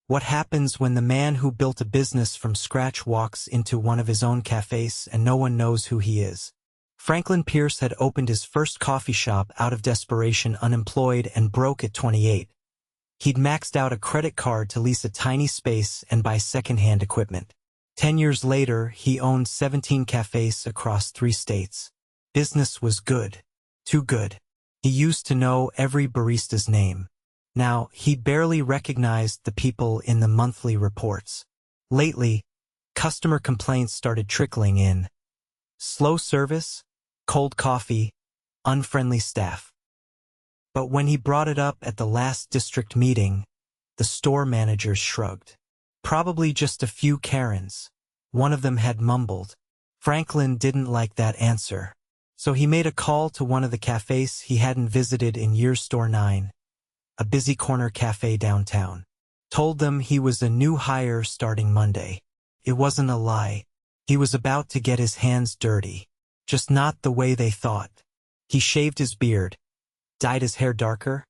What happens when the man who built a business from scratch walks into one of his own cafes and no one knows who he is? Franklin Pierce had opened his first coffee shop out of desperation, unemployed and broke at 28. He'd maxed out a credit card to lease a tiny space and buy second-hand equipment. 10 years later, he owned 17 cafes across 3 states. Business was good. Too good. He used to know every barista's name. Now, he barely recognized the people in the monthly reports. Lately, customer complaints started trickling in. Slow service, cold coffee, unfriendly staff. But when he brought it up at the last district meeting, the store managers shrugged. Probably just a few Karens. One of them had mumbled. Franklin didn't like that answer. So he made a call to one of the cafes he hadn't visited in years, Store 9, a busy corner cafe downtown. Told them he was a new hire starting Monday. It wasn't a lie. He was about to get his hands dirty. Just not the way they thought. He shaved his beard, dyed his hair darker,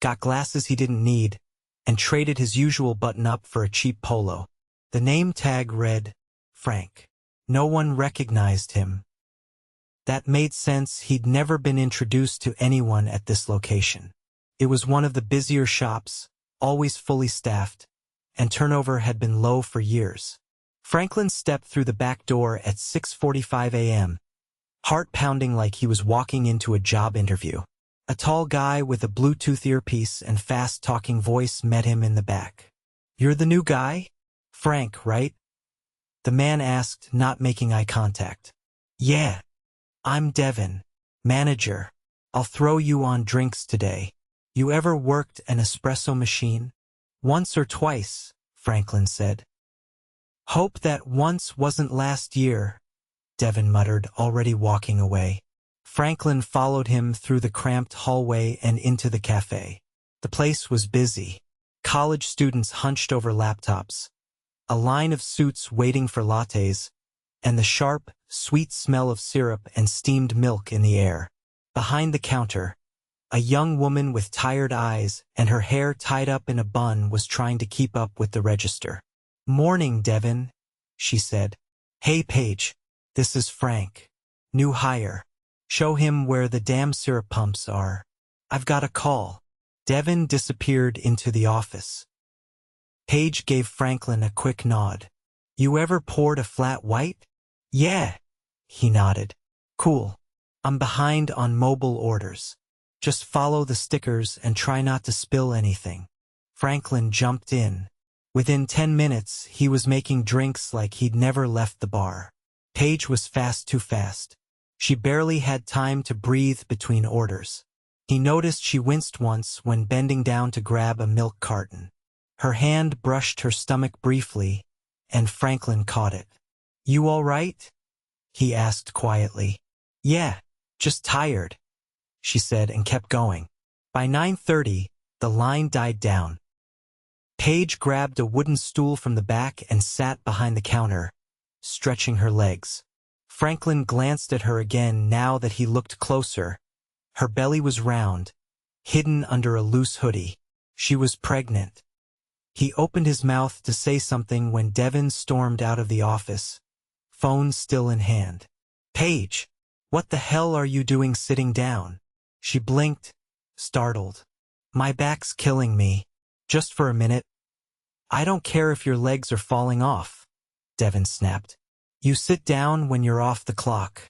got glasses he didn't need, and traded his usual button-up for a cheap polo. The name tag read, Frank. No one recognized him. That made sense. He'd never been introduced to anyone at this location. It was one of the busier shops, always fully staffed, and turnover had been low for years. Franklin stepped through the back door at 6:45 a.m., heart pounding like he was walking into a job interview. A tall guy with a Bluetooth earpiece and fast-talking voice met him in the back. "You're the new guy? Frank, right?" The man asked, not making eye contact. "Yeah. I'm Devin, manager. I'll throw you on drinks today. You ever worked an espresso machine?" "Once or twice," Franklin said. "Hope that once wasn't last year," Devin muttered, already walking away. Franklin followed him through the cramped hallway and into the cafe. The place was busy. College students hunched over laptops, a line of suits waiting for lattes, and the sharp, sweet smell of syrup and steamed milk in the air. Behind the counter, a young woman with tired eyes and her hair tied up in a bun was trying to keep up with the register. "Morning, Devin," she said. "Hey, Paige, this is Frank. New hire. Show him where the damn syrup pumps are. I've got a call." Devin disappeared into the office. Paige gave Franklin a quick nod. "You ever poured a flat white?" "Yeah," he nodded. "Cool. I'm behind on mobile orders. Just follow the stickers and try not to spill anything." Franklin jumped in. Within 10 minutes, he was making drinks like he'd never left the bar. Paige was fast, too fast. She barely had time to breathe between orders. He noticed she winced once when bending down to grab a milk carton. Her hand brushed her stomach briefly, and Franklin caught it. "You all right?" he asked quietly. "Yeah, just tired," she said and kept going. By 9:30, the line died down. Paige grabbed a wooden stool from the back and sat behind the counter, stretching her legs. Franklin glanced at her again now that he looked closer. Her belly was round, hidden under a loose hoodie. She was pregnant. He opened his mouth to say something when Devin stormed out of the office, phone still in hand. "Paige, what the hell are you doing sitting down?" She blinked, startled. "My back's killing me. Just for a minute." "I don't care if your legs are falling off," Devin snapped. "You sit down when you're off the clock.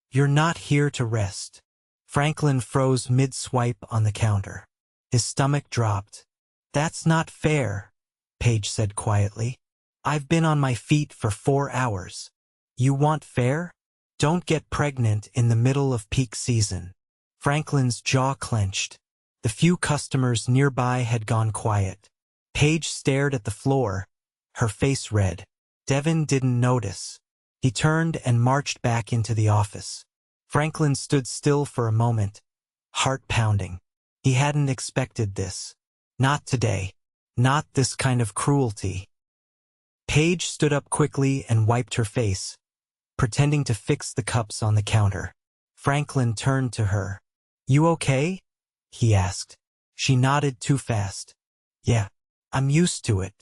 You're not here to rest." Franklin froze mid-swipe on the counter. His stomach dropped. "That's not fair," Paige said quietly. "I've been on my feet for 4 hours. You want fair? Don't get pregnant in the middle of peak season." Franklin's jaw clenched. The few customers nearby had gone quiet. Paige stared at the floor, her face red. Devin didn't notice. He turned and marched back into the office. Franklin stood still for a moment, heart pounding. He hadn't expected this. Not today. Not this kind of cruelty. Paige stood up quickly and wiped her face, pretending to fix the cups on the counter. Franklin turned to her. "You okay?" he asked. She nodded too fast. "Yeah, I'm used to it.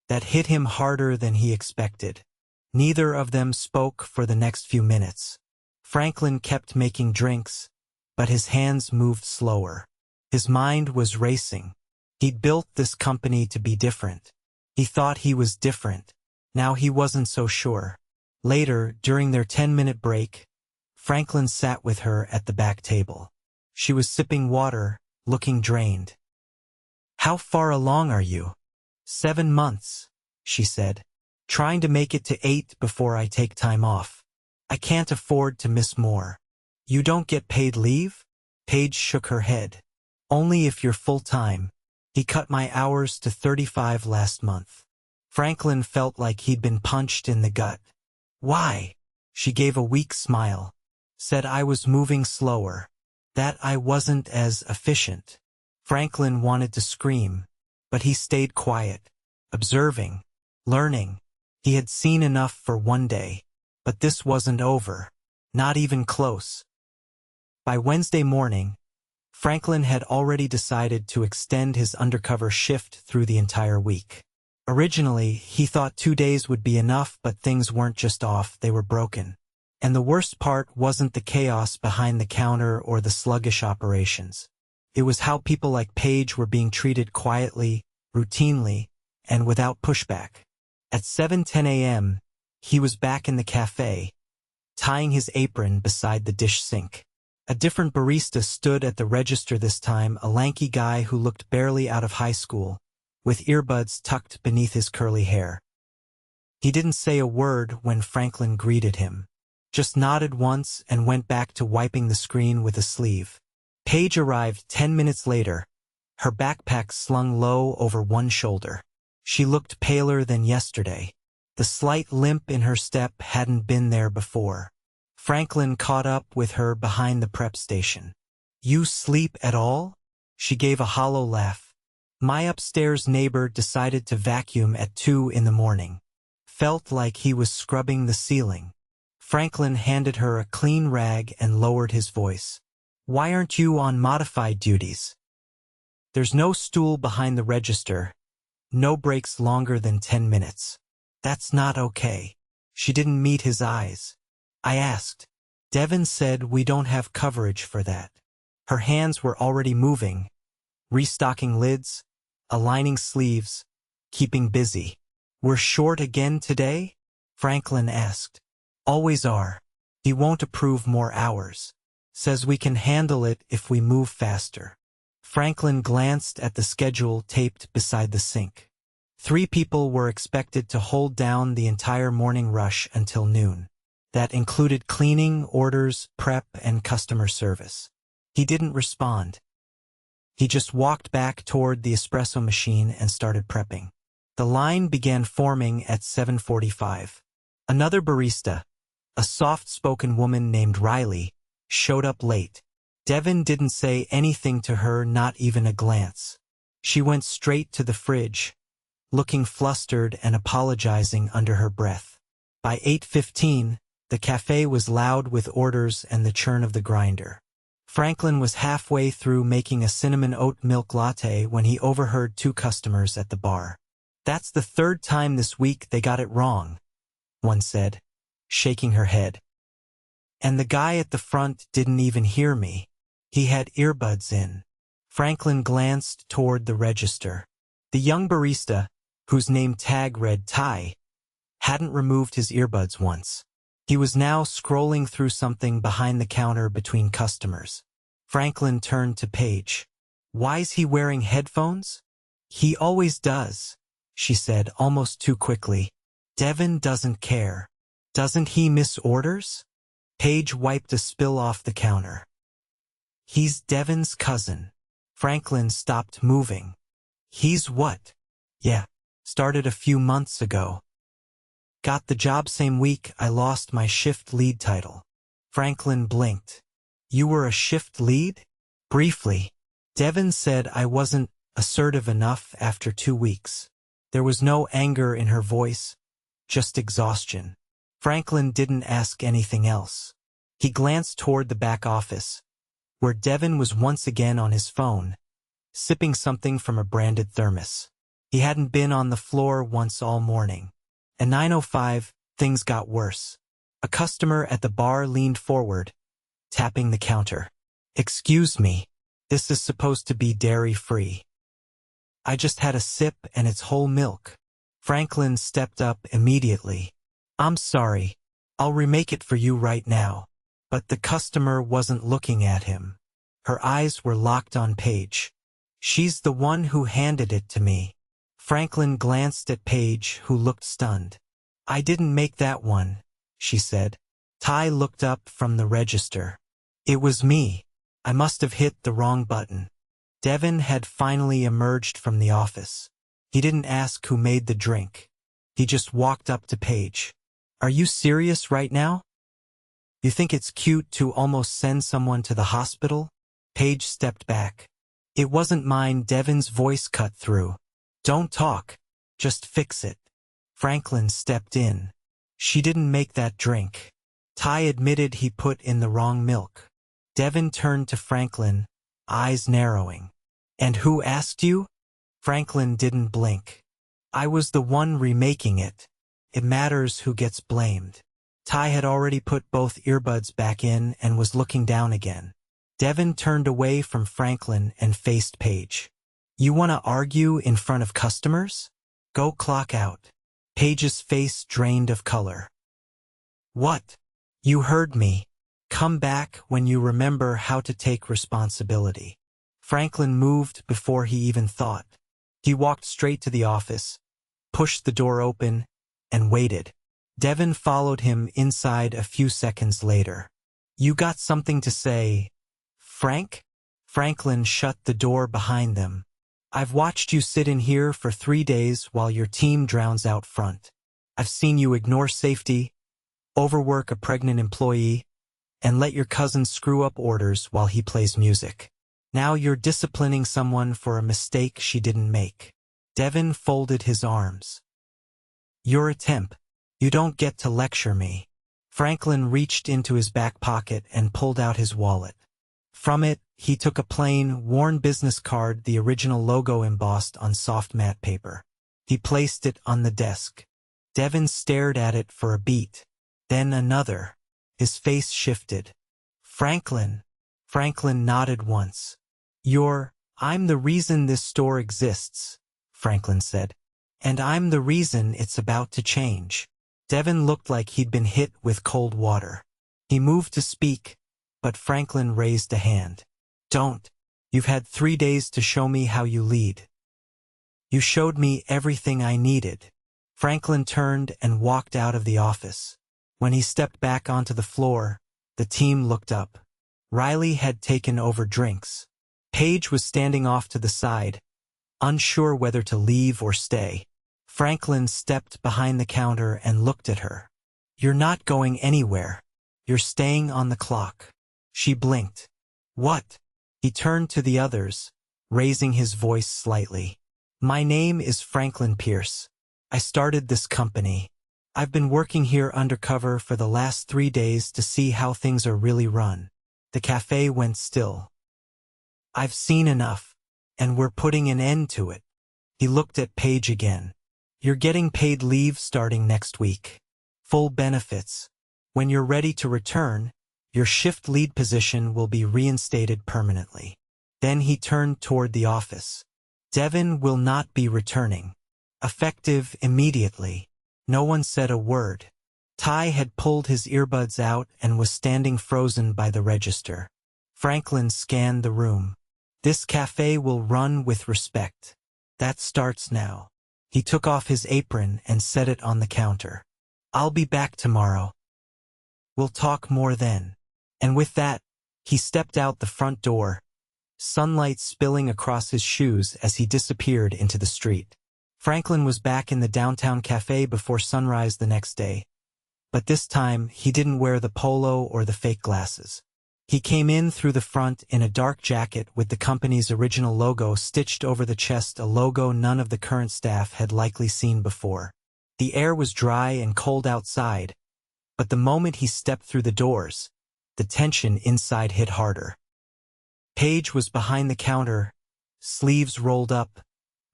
That hit him harder than he expected. Neither of them spoke for the next few minutes. Franklin kept making drinks, but his hands moved slower. His mind was racing. He'd built this company to be different. He thought he was different. Now he wasn't so sure. Later, during their 10-minute break, Franklin sat with her at the back table. She was sipping water, looking drained. "How far along are you?" "7 months," she said. "Trying to make it to 8 before I take time off. I can't afford to miss more." "You don't get paid leave?" Paige shook her head. "Only if you're full-time. He cut my hours to 35 last month." Franklin felt like he'd been punched in the gut. "Why?" She gave a weak smile. "Said I was moving slower. That I wasn't as efficient." Franklin wanted to scream, but he stayed quiet, observing, learning. He had seen enough for one day, but this wasn't over. Not even close. By Wednesday morning, Franklin had already decided to extend his undercover shift through the entire week. Originally, he thought 2 days would be enough, but things weren't just off, they were broken. And the worst part wasn't the chaos behind the counter or the sluggish operations. It was how people like Paige were being treated quietly, routinely, and without pushback. At 7:10 a.m., he was back in the cafe, tying his apron beside the dish sink. A different barista stood at the register this time, a lanky guy who looked barely out of high school, with earbuds tucked beneath his curly hair. He didn't say a word when Franklin greeted him, just nodded once and went back to wiping the screen with a sleeve. Paige arrived 10 minutes later, her backpack slung low over one shoulder. She looked paler than yesterday. The slight limp in her step hadn't been there before. Franklin caught up with her behind the prep station. "You sleep at all?" She gave a hollow laugh. "My upstairs neighbor decided to vacuum at 2 in the morning. Felt like he was scrubbing the ceiling." Franklin handed her a clean rag and lowered his voice. "Why aren't you on modified duties?" "There's no stool behind the register. No breaks longer than 10 minutes. That's not okay." She didn't meet his eyes. "I asked. Devin said we don't have coverage for that." Her hands were already moving, restocking lids, aligning sleeves, keeping busy. "We're short again today?" Franklin asked. "Always are. He won't approve more hours. Says we can handle it if we move faster." Franklin glanced at the schedule taped beside the sink. 3 people were expected to hold down the entire morning rush until noon. That included cleaning, orders, prep, and customer service. He didn't respond. He just walked back toward the espresso machine and started prepping. The line began forming at 7:45. Another barista, a soft-spoken woman named Riley, showed up late. Devin didn't say anything to her, not even a glance. She went straight to the fridge, looking flustered and apologizing under her breath. By 8:15, the cafe was loud with orders and the churn of the grinder. Franklin was halfway through making a cinnamon oat milk latte when he overheard 2 customers at the bar. "That's the 3rd time this week they got it wrong," one said, shaking her head. "And the guy at the front didn't even hear me. He had earbuds in." Franklin glanced toward the register. The young barista, whose name tag read Ty, hadn't removed his earbuds once. He was now scrolling through something behind the counter between customers. Franklin turned to Paige. "Why's he wearing headphones?" "He always does," she said almost too quickly. "Devin doesn't care." "Doesn't he miss orders?" Paige wiped a spill off the counter. "He's Devin's cousin." Franklin stopped moving. "He's what?" "Yeah, started a few months ago. Got the job same week I lost my shift lead title." Franklin blinked. "You were a shift lead?" "Briefly. Devin said I wasn't assertive enough after 2 weeks." There was no anger in her voice, just exhaustion. Franklin didn't ask anything else. He glanced toward the back office, where Devin was once again on his phone, sipping something from a branded thermos. He hadn't been on the floor once all morning. At 9:05, things got worse. A customer at the bar leaned forward, tapping the counter. "Excuse me, this is supposed to be dairy-free. I just had a sip and it's whole milk." Franklin stepped up immediately. "I'm sorry, I'll remake it for you right now." But the customer wasn't looking at him. Her eyes were locked on Paige. "She's the one who handed it to me." Franklin glanced at Paige, who looked stunned. "I didn't make that one," she said. Ty looked up from the register. "It was me. I must have hit the wrong button." Devin had finally emerged from the office. He didn't ask who made the drink. He just walked up to Paige. "Are you serious right now? You think it's cute to almost send someone to the hospital?" Paige stepped back. "It wasn't mine." Devin's voice cut through. "Don't talk. Just fix it." Franklin stepped in. "She didn't make that drink." Ty admitted he put in the wrong milk. Devin turned to Franklin, eyes narrowing. "And who asked you?" Franklin didn't blink. "I was the one remaking it. It matters who gets blamed." Ty had already put both earbuds back in and was looking down again. Devin turned away from Franklin and faced Paige. "You want to argue in front of customers? Go clock out." Paige's face drained of color. "What? You heard me. Come back when you remember how to take responsibility." Franklin moved before he even thought. He walked straight to the office, pushed the door open, and waited. Devin followed him inside a few seconds later. "You got something to say, Frank?" Franklin shut the door behind them. "I've watched you sit in here for 3 days while your team drowns out front. I've seen you ignore safety, overwork a pregnant employee, and let your cousin screw up orders while he plays music. Now you're disciplining someone for a mistake she didn't make." Devin folded his arms. "You're a temp. You don't get to lecture me." Franklin reached into his back pocket and pulled out his wallet. From it, he took a plain, worn business card, the original logo embossed on soft matte paper. He placed it on the desk. Devin stared at it for a beat. Then another. His face shifted. "Franklin." Franklin nodded once. I'm the reason this store exists," Franklin said. "And I'm the reason it's about to change." Devin looked like he'd been hit with cold water. He moved to speak, but Franklin raised a hand. "Don't. You've had 3 days to show me how you lead." "You showed me everything I needed." Franklin turned and walked out of the office. When he stepped back onto the floor, the team looked up. Riley had taken over drinks. Paige was standing off to the side, unsure whether to leave or stay. Franklin stepped behind the counter and looked at her. "You're not going anywhere. You're staying on the clock." She blinked. "What?" He turned to the others, raising his voice slightly. "My name is Franklin Pierce. I started this company. I've been working here undercover for the last 3 days to see how things are really run." The cafe went still. "I've seen enough, and we're putting an end to it." He looked at Paige again. "You're getting paid leave starting next week. Full benefits. When you're ready to return, your shift lead position will be reinstated permanently." Then he turned toward the office. "Devin will not be returning. Effective immediately." No one said a word. Ty had pulled his earbuds out and was standing frozen by the register. Franklin scanned the room. "This cafe will run with respect. That starts now." He took off his apron and set it on the counter. "I'll be back tomorrow. We'll talk more then." And with that, he stepped out the front door, sunlight spilling across his shoes as he disappeared into the street. Franklin was back in the downtown cafe before sunrise the next day. But this time, he didn't wear the polo or the fake glasses. He came in through the front in a dark jacket with the company's original logo stitched over the chest, a logo none of the current staff had likely seen before. The air was dry and cold outside, but the moment he stepped through the doors, the tension inside hit harder. Paige was behind the counter, sleeves rolled up,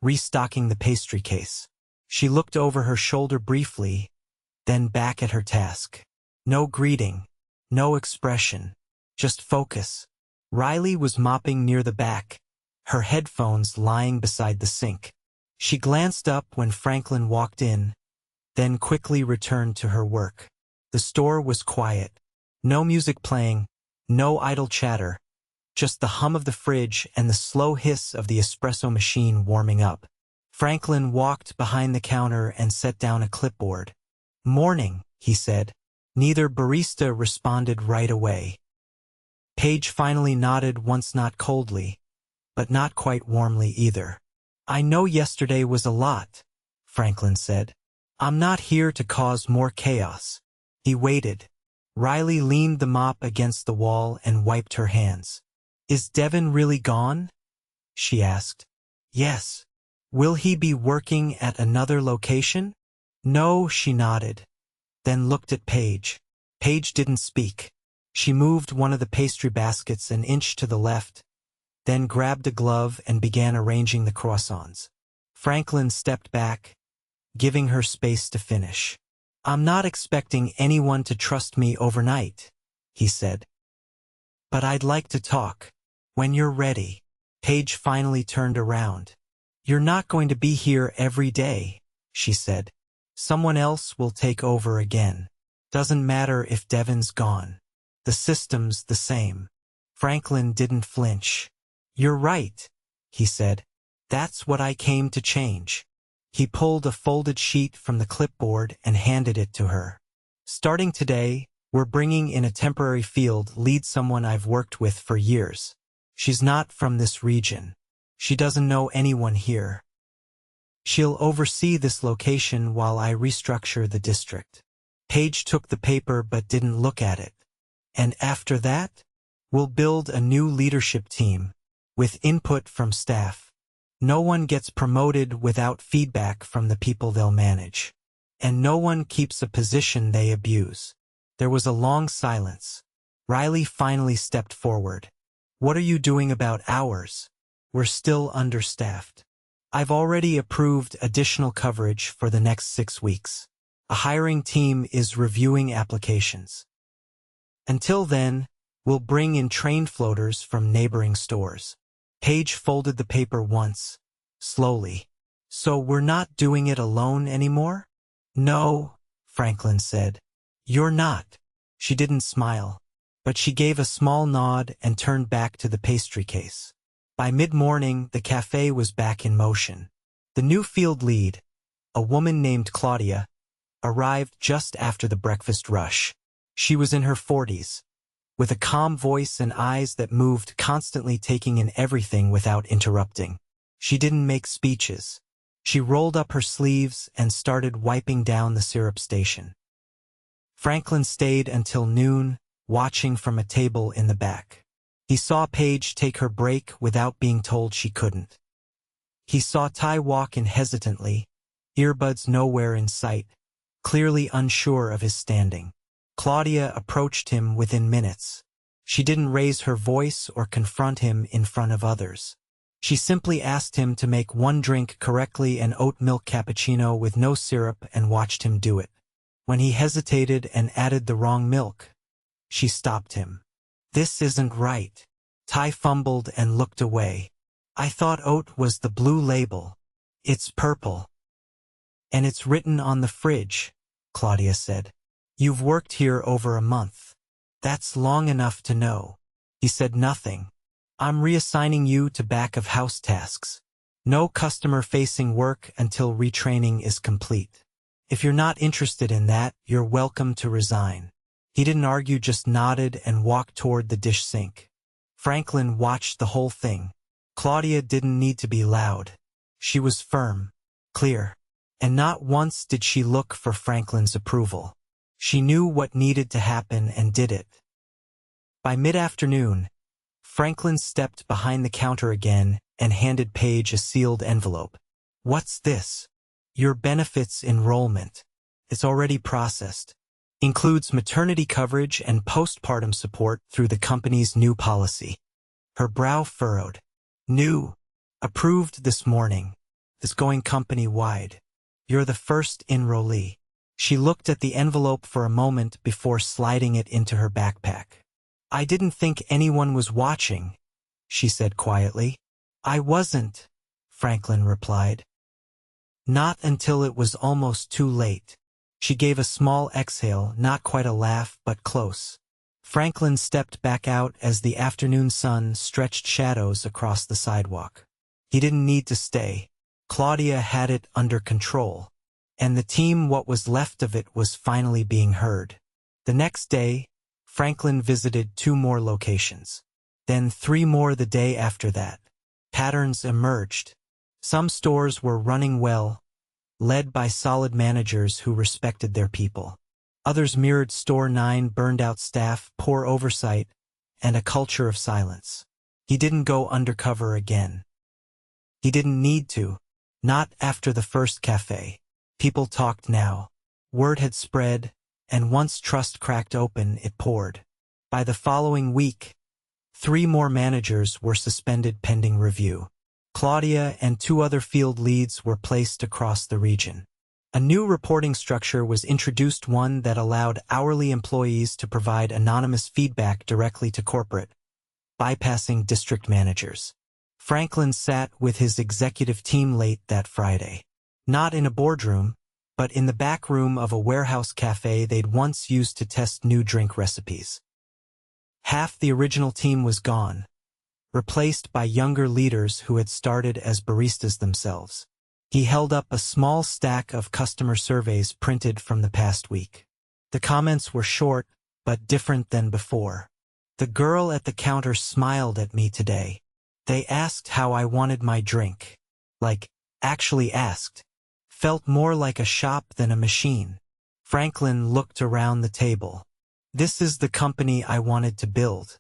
restocking the pastry case. She looked over her shoulder briefly, then back at her task. No greeting, no expression, just focus. Riley was mopping near the back, her headphones lying beside the sink. She glanced up when Franklin walked in, then quickly returned to her work. The store was quiet. No music playing, no idle chatter, just the hum of the fridge and the slow hiss of the espresso machine warming up. Franklin walked behind the counter and set down a clipboard. "Morning," he said. Neither barista responded right away. Paige finally nodded once, not coldly, but not quite warmly either. "I know yesterday was a lot," Franklin said. "I'm not here to cause more chaos." He waited. Riley leaned the mop against the wall and wiped her hands. "Is Devin really gone?" she asked. "Yes." "Will he be working at another location?" "No," she nodded, then looked at Paige. Paige didn't speak. She moved one of the pastry baskets an inch to the left, then grabbed a glove and began arranging the croissants. Franklin stepped back, giving her space to finish. "I'm not expecting anyone to trust me overnight," he said. "But I'd like to talk. When you're ready." Paige finally turned around. "You're not going to be here every day," she said. "Someone else will take over again. Doesn't matter if Devin's gone. The system's the same." Franklin didn't flinch. "You're right," he said. "That's what I came to change." He pulled a folded sheet from the clipboard and handed it to her. "Starting today, we're bringing in a temporary field lead, someone I've worked with for years. She's not from this region. She doesn't know anyone here. She'll oversee this location while I restructure the district." Paige took the paper but didn't look at it. "And after that, we'll build a new leadership team, with input from staff. No one gets promoted without feedback from the people they'll manage. And no one keeps a position they abuse." There was a long silence. Riley finally stepped forward. "What are you doing about hours? We're still understaffed. I've already approved additional coverage for the next 6 weeks. A hiring team is reviewing applications. Until then, we'll bring in trained floaters from neighboring stores." Paige folded the paper once, slowly. "So we're not doing it alone anymore?" "No," Franklin said. "You're not." She didn't smile, but she gave a small nod and turned back to the pastry case. By mid-morning, the cafe was back in motion. The new field lead, a woman named Claudia, arrived just after the breakfast rush. She was in her 40s, with a calm voice and eyes that moved, constantly taking in everything without interrupting. She didn't make speeches. She rolled up her sleeves and started wiping down the syrup station. Franklin stayed until noon, watching from a table in the back. He saw Paige take her break without being told she couldn't. He saw Ty walk in hesitantly, earbuds nowhere in sight, clearly unsure of his standing. Claudia approached him within minutes. She didn't raise her voice or confront him in front of others. She simply asked him to make one drink correctly, an oat milk cappuccino with no syrup, and watched him do it. When he hesitated and added the wrong milk, she stopped him. "This isn't right." Ty fumbled and looked away. "I thought oat was the blue label." "It's purple. And it's written on the fridge," Claudia said. "You've worked here over a month. That's long enough to know." He said nothing. "I'm reassigning you to back-of-house tasks. No customer-facing work until retraining is complete. If you're not interested in that, you're welcome to resign." He didn't argue, just nodded and walked toward the dish sink. Franklin watched the whole thing. Claudia didn't need to be loud. She was firm, clear, and not once did she look for Franklin's approval. She knew what needed to happen and did it. By mid-afternoon, Franklin stepped behind the counter again and handed Paige a sealed envelope. "What's this?" "Your benefits enrollment. It's already processed. Includes maternity coverage and postpartum support through the company's new policy." Her brow furrowed. "New. Approved this morning." is going company-wide. You're the first enrollee. She looked at the envelope for a moment before sliding it into her backpack. I didn't think anyone was watching, she said quietly. I wasn't, Franklin replied. Not until it was almost too late. She gave a small exhale, not quite a laugh, but close. Franklin stepped back out as the afternoon sun stretched shadows across the sidewalk. He didn't need to stay. Claudia had it under control, and the team, what was left of it, was finally being heard. The next day, Franklin visited 2 more locations. Then 3 more the day after that. Patterns emerged. Some stores were running well, led by solid managers who respected their people. Others mirrored Store 9, burned-out staff, poor oversight, and a culture of silence. He didn't go undercover again. He didn't need to. Not after the first Café. People talked now. Word had spread, and once trust cracked open, it poured. By the following week, 3 more managers were suspended pending review. Claudia and 2 other field leads were placed across the region. A new reporting structure was introduced, one that allowed hourly employees to provide anonymous feedback directly to corporate, bypassing district managers. Franklin sat with his executive team late that Friday. Not in a boardroom, but in the back room of a warehouse cafe they'd once used to test new drink recipes. Half the original team was gone, replaced by younger leaders who had started as baristas themselves. He held up a small stack of customer surveys printed from the past week. The comments were short, but different than before. The girl at the counter smiled at me today. They asked how I wanted my drink. Like, actually asked. Felt more like a shop than a machine. Franklin looked around the table. This is the company I wanted to build.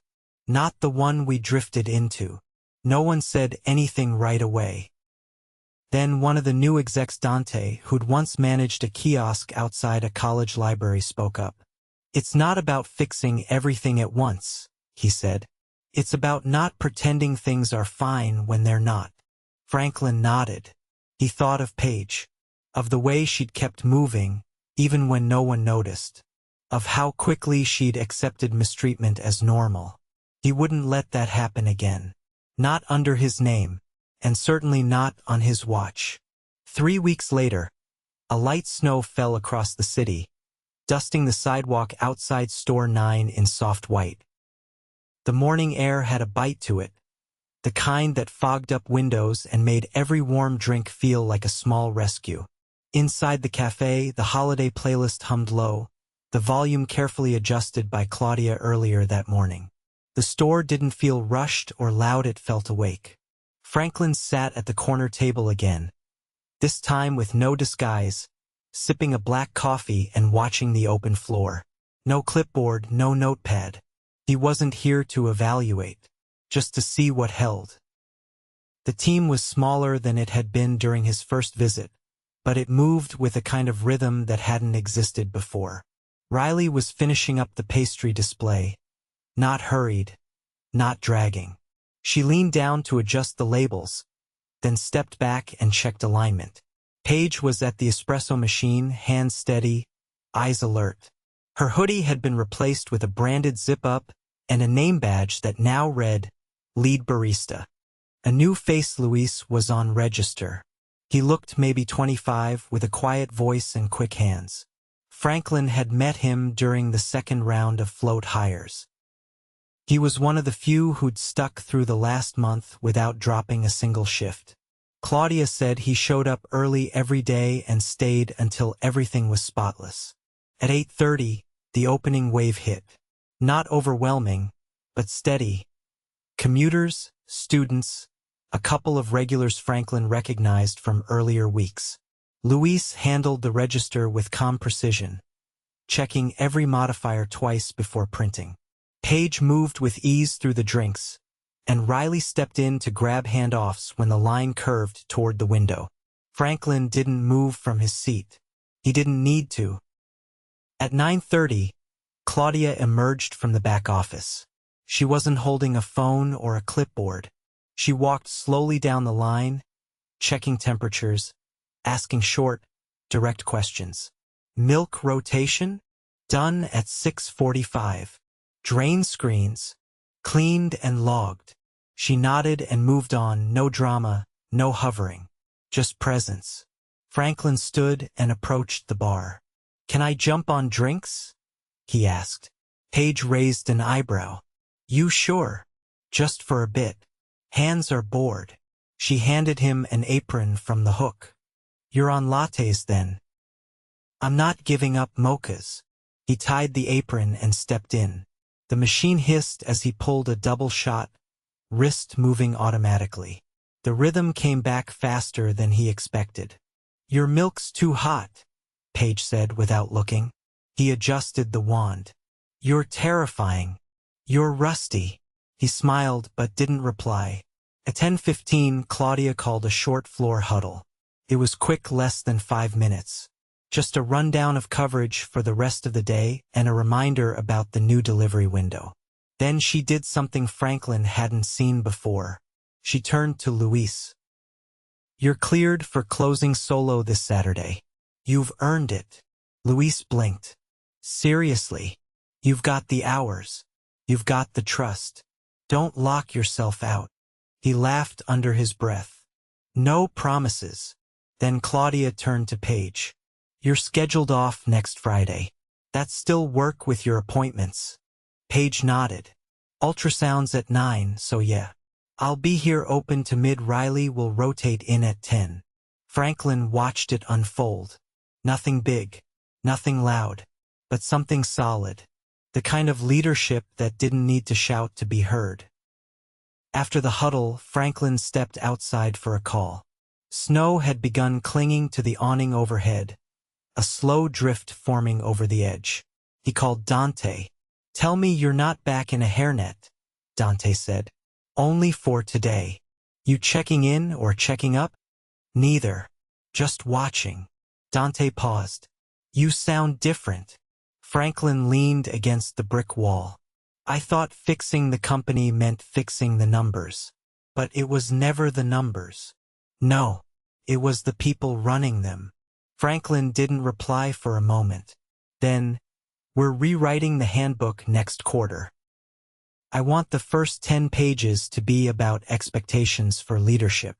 Not the one we drifted into. No one said anything right away. Then one of the new execs, Dante, who'd once managed a kiosk outside a college library, spoke up. It's not about fixing everything at once, he said. It's about not pretending things are fine when they're not. Franklin nodded. He thought of Paige, of the way she'd kept moving, even when no one noticed, of how quickly she'd accepted mistreatment as normal. He wouldn't let that happen again. Not under his name, and certainly not on his watch. 3 weeks later, a light snow fell across the city, dusting the sidewalk outside Store 9 in soft white. The morning air had a bite to it, the kind that fogged up windows and made every warm drink feel like a small rescue. Inside the cafe, the holiday playlist hummed low, the volume carefully adjusted by Claudia earlier that morning. The store didn't feel rushed or loud, it felt awake. Franklin sat at the corner table again, this time with no disguise, sipping a black coffee and watching the open floor. No clipboard, no notepad. He wasn't here to evaluate, just to see what held. The team was smaller than it had been during his first visit, but it moved with a kind of rhythm that hadn't existed before. Riley was finishing up the pastry display, not hurried, not dragging. She leaned down to adjust the labels, then stepped back and checked alignment. Paige was at the espresso machine, hands steady, eyes alert. Her hoodie had been replaced with a branded zip-up and a name badge that now read, Lead Barista. A new face, Luis, was on register. He looked maybe 25, with a quiet voice and quick hands. Franklin had met him during the second round of float hires. He was one of the few who'd stuck through the last month without dropping a single shift. Claudia said he showed up early every day and stayed until everything was spotless. At 8:30, the opening wave hit. Not overwhelming, but steady. Commuters, students, a couple of regulars Franklin recognized from earlier weeks. Luis handled the register with calm precision, checking every modifier twice before printing. Paige moved with ease through the drinks, and Riley stepped in to grab handoffs when the line curved toward the window. Franklin didn't move from his seat. He didn't need to. At 9:30, Claudia emerged from the back office. She wasn't holding a phone or a clipboard. She walked slowly down the line, checking temperatures, asking short, direct questions. Milk rotation? Done at 6:45. Drain screens? Cleaned and logged. She nodded and moved on, no drama, no hovering. Just presence. Franklin stood and approached the bar. "Can I jump on drinks?" he asked. Paige raised an eyebrow. "You sure? Just for a bit. Hands are bored." She handed him an apron from the hook. "You're on lattes then." "I'm not giving up mochas." He tied the apron and stepped in. The machine hissed as he pulled a double shot, wrist moving automatically. The rhythm came back faster than he expected. "Your milk's too hot," Paige said without looking. He adjusted the wand. "You're terrifying. You're rusty." He smiled but didn't reply. At 10:15, Claudia called a short floor huddle. It was quick, less than 5 minutes. Just a rundown of coverage for the rest of the day and a reminder about the new delivery window. Then she did something Franklin hadn't seen before. She turned to Luis. "You're cleared for closing solo this Saturday. You've earned it." Luis blinked. "Seriously? You've got the hours. You've got the trust. Don't lock yourself out." He laughed under his breath. "No promises." Then Claudia turned to Paige. "You're scheduled off next Friday. That still work with your appointments?" Paige nodded. "Ultrasounds at 9, so yeah. I'll be here open to mid. Riley will rotate in at 10. Franklin watched it unfold. Nothing big, nothing loud, but something solid. The kind of leadership that didn't need to shout to be heard. After the huddle, Franklin stepped outside for a call. Snow had begun clinging to the awning overhead, a slow drift forming over the edge. He called Dante. "Tell me you're not back in a hairnet," Dante said. "Only for today. You checking in or checking up?" "Neither. Just watching." Dante paused. "You sound different." Franklin leaned against the brick wall. "I thought fixing the company meant fixing the numbers. But it was never the numbers. No, it was the people running them." Franklin didn't reply for a moment. Then, "We're rewriting the handbook next quarter. I want the first 10 pages to be about expectations for leadership.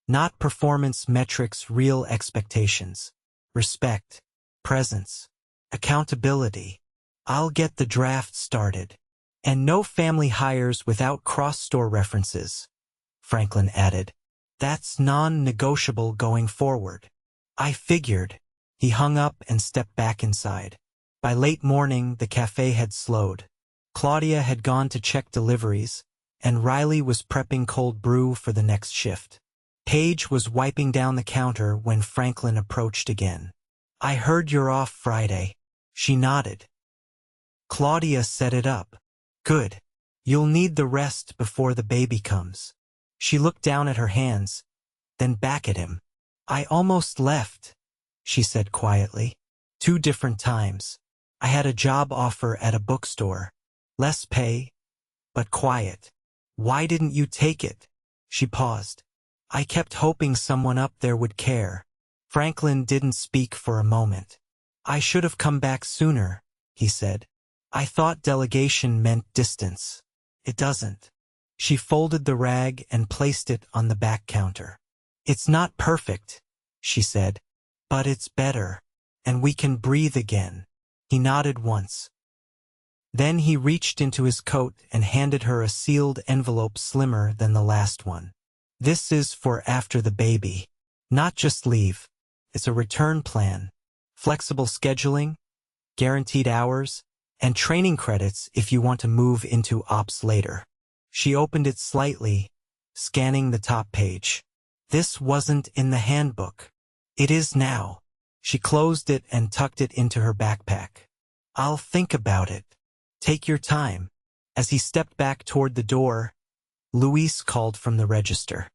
Not performance metrics, real expectations. Respect, presence, accountability. I'll get the draft started. And no family hires without cross-store references," Franklin added. "That's non-negotiable going forward." "I figured." He hung up and stepped back inside. By late morning, the cafe had slowed. Claudia had gone to check deliveries, and Riley was prepping cold brew for the next shift. Paige was wiping down the counter when Franklin approached again. "I heard you're off Friday." She nodded. "Claudia set it up." "Good. You'll need the rest before the baby comes." She looked down at her hands, then back at him. "I almost left," she said quietly. "2 different times. I had a job offer at a bookstore. Less pay, but quiet." "Why didn't you take it?" She paused. "I kept hoping someone up there would care." Franklin didn't speak for a moment. "I should have come back sooner," he said. "I thought delegation meant distance. It doesn't." She folded the rag and placed it on the back counter. "It's not perfect," she said, "but it's better, and we can breathe again." He nodded once. Then he reached into his coat and handed her a sealed envelope slimmer than the last one. "This is for after the baby. Not just leave. It's a return plan. Flexible scheduling, guaranteed hours, and training credits if you want to move into ops later." She opened it slightly, scanning the top page. This wasn't in the handbook. "It is now." She closed it and tucked it into her backpack. "I'll think about it. Take your time." As he stepped back toward the door, Luis called from the register.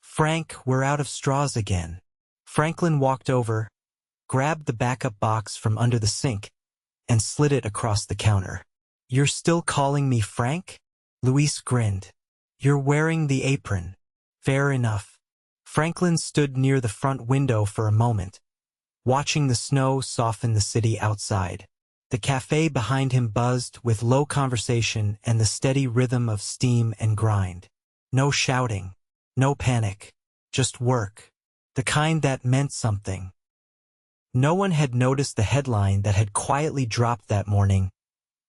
"Frank, we're out of straws again." Franklin walked over, grabbed the backup box from under the sink, and slid it across the counter. "You're still calling me Frank?" Luis grinned. "You're wearing the apron." "Fair enough." Franklin stood near the front window for a moment, watching the snow soften the city outside. The cafe behind him buzzed with low conversation and the steady rhythm of steam and grind. No shouting, no panic, just work, the kind that meant something. No one had noticed the headline that had quietly dropped that morning: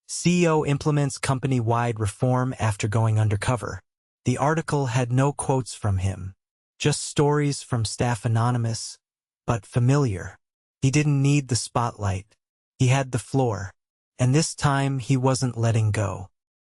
CEO implements company-wide reform after going undercover. The article had no quotes from him, just stories from staff anonymous, but familiar. He didn't need the spotlight. He had the floor. And this time he wasn't letting go.